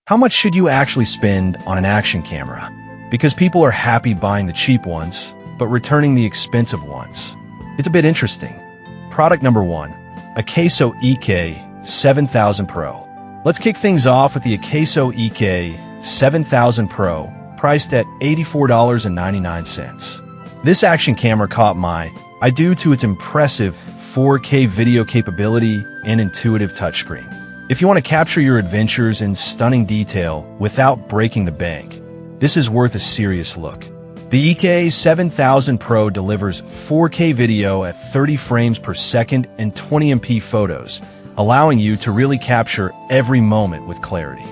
How much should you actually spend on an action camera? Because people are happy buying the cheap ones, but returning the expensive ones. It's a bit interesting. Product number 1, Acaso EK 7000 Pro. Let's kick things off with the Acaso EK 7000 Pro, priced at $84.99. This action camera caught my eye due to its impressive 4K video capability and intuitive touchscreen. If you want to capture your adventures in stunning detail without breaking the bank, this is worth a serious look. The EK 7000 Pro delivers 4K video at 30 frames per second and 20MP photos, allowing you to really capture every moment with clarity.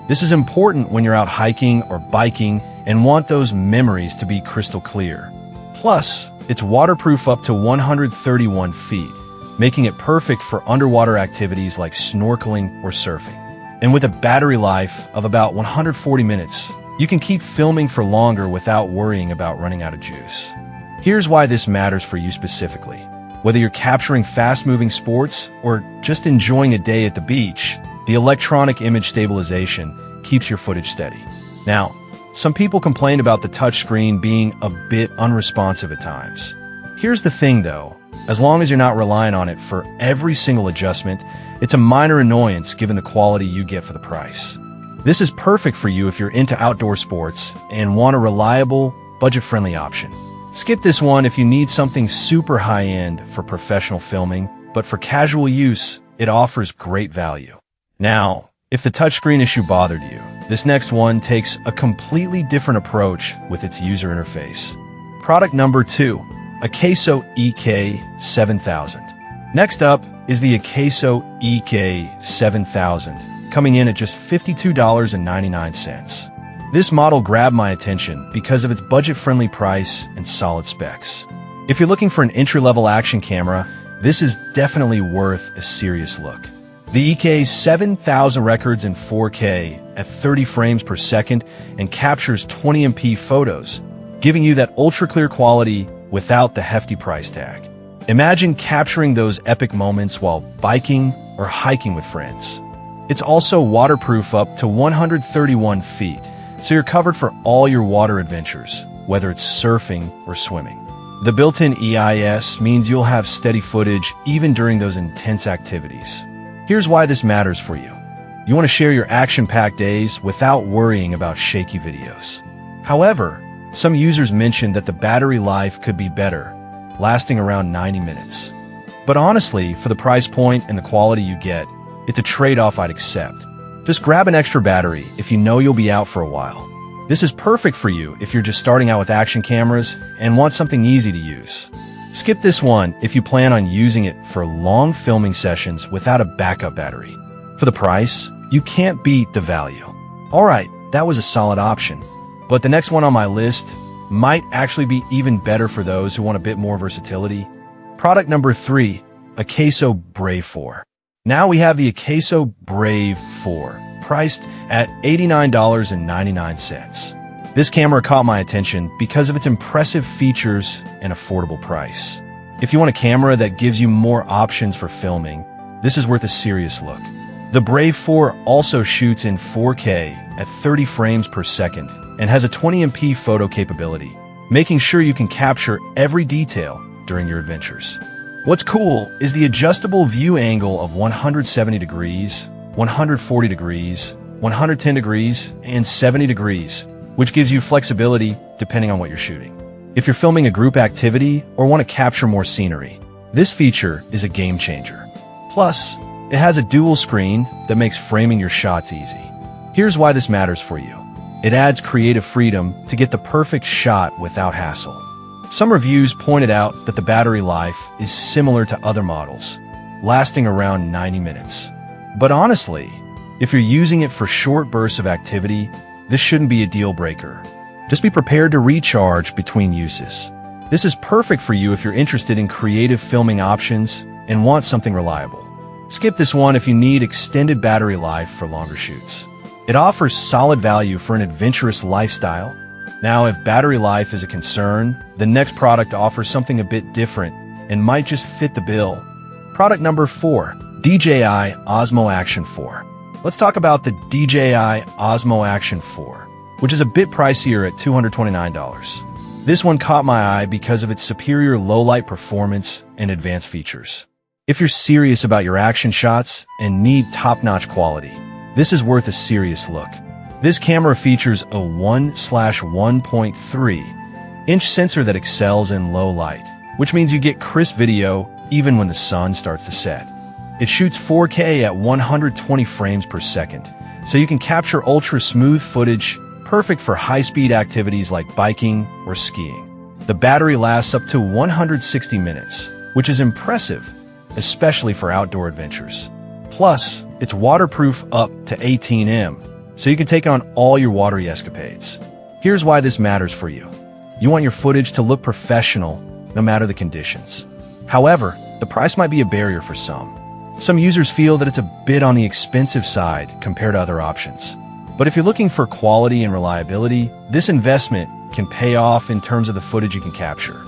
This is important when you're out hiking or biking and want those memories to be crystal clear. Plus, it's waterproof up to 131 feet, making it perfect for underwater activities like snorkeling or surfing. And with a battery life of about 140 minutes, you can keep filming for longer without worrying about running out of juice. Here's why this matters for you specifically. Whether you're capturing fast-moving sports or just enjoying a day at the beach, the electronic image stabilization keeps your footage steady. Now, some people complain about the touchscreen being a bit unresponsive at times. Here's the thing though, as long as you're not relying on it for every single adjustment, it's a minor annoyance given the quality you get for the price. This is perfect for you if you're into outdoor sports and want a reliable, budget-friendly option. Skip this one if you need something super high-end for professional filming, but for casual use, it offers great value. Now, if the touchscreen issue bothered you, this next one takes a completely different approach with its user interface. Product number 2, Acaso EK 7000. Next up is the Acaso EK 7000, coming in at just $52.99. This model grabbed my attention because of its budget-friendly price and solid specs. If you're looking for an entry-level action camera, this is definitely worth a serious look. The EK 7000 records in 4K at 30 frames per second and captures 20MP photos, giving you that ultra-clear quality without the hefty price tag. Imagine capturing those epic moments while biking or hiking with friends. It's also waterproof up to 131 feet, so you're covered for all your water adventures, whether it's surfing or swimming. The built-in EIS means you'll have steady footage even during those intense activities. Here's why this matters for you. You want to share your action-packed days without worrying about shaky videos. However, some users mentioned that the battery life could be better, lasting around 90 minutes. But honestly, for the price point and the quality you get, it's a trade-off I'd accept. Just grab an extra battery if you know you'll be out for a while. This is perfect for you if you're just starting out with action cameras and want something easy to use. Skip this one if you plan on using it for long filming sessions without a backup battery. For the price, you can't beat the value. Alright, that was a solid option. But the next one on my list might actually be even better for those who want a bit more versatility. Product number 3, Acaso Brave 4. Now we have the Acaso Brave 4, priced at $89.99. This camera caught my attention because of its impressive features and affordable price. If you want a camera that gives you more options for filming, this is worth a serious look. The Brave 4 also shoots in 4K at 30 frames per second and has a 20MP photo capability, making sure you can capture every detail during your adventures. What's cool is the adjustable view angle of 170 degrees, 140 degrees, 110 degrees, and 70 degrees, which gives you flexibility depending on what you're shooting. If you're filming a group activity or want to capture more scenery, this feature is a game changer. Plus, it has a dual screen that makes framing your shots easy. Here's why this matters for you. It adds creative freedom to get the perfect shot without hassle. Some reviews pointed out that the battery life is similar to other models, lasting around 90 minutes. But honestly, if you're using it for short bursts of activity, this shouldn't be a deal breaker. Just be prepared to recharge between uses. This is perfect for you if you're interested in creative filming options and want something reliable. Skip this one if you need extended battery life for longer shoots. It offers solid value for an adventurous lifestyle. Now, if battery life is a concern, the next product offers something a bit different and might just fit the bill. Product number 4, DJI Osmo Action 4. Let's talk about the DJI Osmo Action 4, which is a bit pricier at $229. This one caught my eye because of its superior low-light performance and advanced features. If you're serious about your action shots and need top-notch quality, this is worth a serious look. This camera features a 1/1.3-inch sensor that excels in low light, which means you get crisp video even when the sun starts to set. It shoots 4K at 120 frames per second, so you can capture ultra-smooth footage, perfect for high-speed activities like biking or skiing. The battery lasts up to 160 minutes, which is impressive, especially for outdoor adventures. Plus, it's waterproof up to 18 m, so you can take on all your watery escapades. Here's why this matters for you. You want your footage to look professional, no matter the conditions. However, the price might be a barrier for some. Some users feel that it's a bit on the expensive side compared to other options. But if you're looking for quality and reliability, this investment can pay off in terms of the footage you can capture.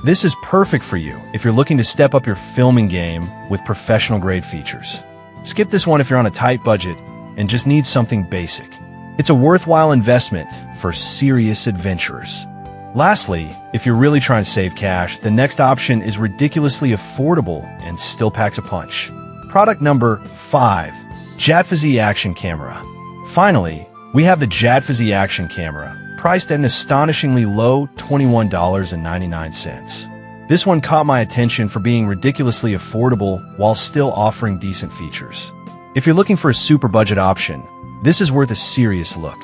This is perfect for you if you're looking to step up your filming game with professional-grade features. Skip this one if you're on a tight budget and just need something basic. It's a worthwhile investment for serious adventurers. Lastly, if you're really trying to save cash, the next option is ridiculously affordable and still packs a punch. Product number 5, Jatphysi Action Camera. Finally, we have the Jatphysi Action Camera, priced at an astonishingly low $21.99. This one caught my attention for being ridiculously affordable while still offering decent features. If you're looking for a super budget option, this is worth a serious look.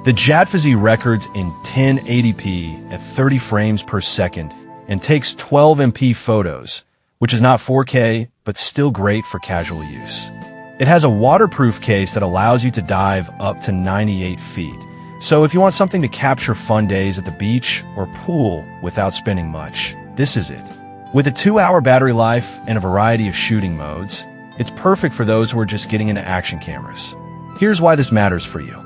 The Jatphysi records in 1080p at 30 frames per second and takes 12MP photos, which is not 4K, but still great for casual use. It has a waterproof case that allows you to dive up to 98 feet. So if you want something to capture fun days at the beach or pool without spending much, this is it. With a 2-hour battery life and a variety of shooting modes, it's perfect for those who are just getting into action cameras. Here's why this matters for you.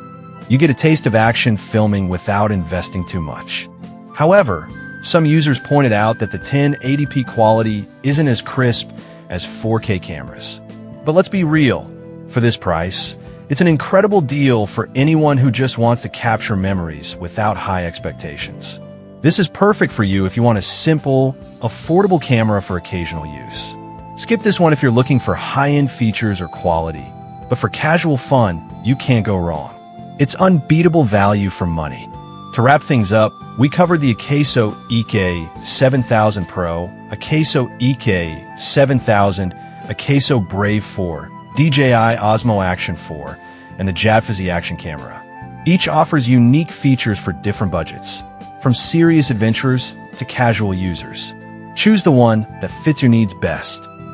You get a taste of action filming without investing too much. However, some users pointed out that the 1080p quality isn't as crisp as 4K cameras. But let's be real, for this price, it's an incredible deal for anyone who just wants to capture memories without high expectations. This is perfect for you if you want a simple, affordable camera for occasional use. Skip this one if you're looking for high-end features or quality, but for casual fun, you can't go wrong. It's unbeatable value for money. To wrap things up, we covered the Akeso EK7000 Pro, Akeso EK7000, Akeso Brave 4, DJI Osmo Action 4, and the Jatphysi Action Camera. Each offers unique features for different budgets, from serious adventurers to casual users. Choose the one that fits your needs best.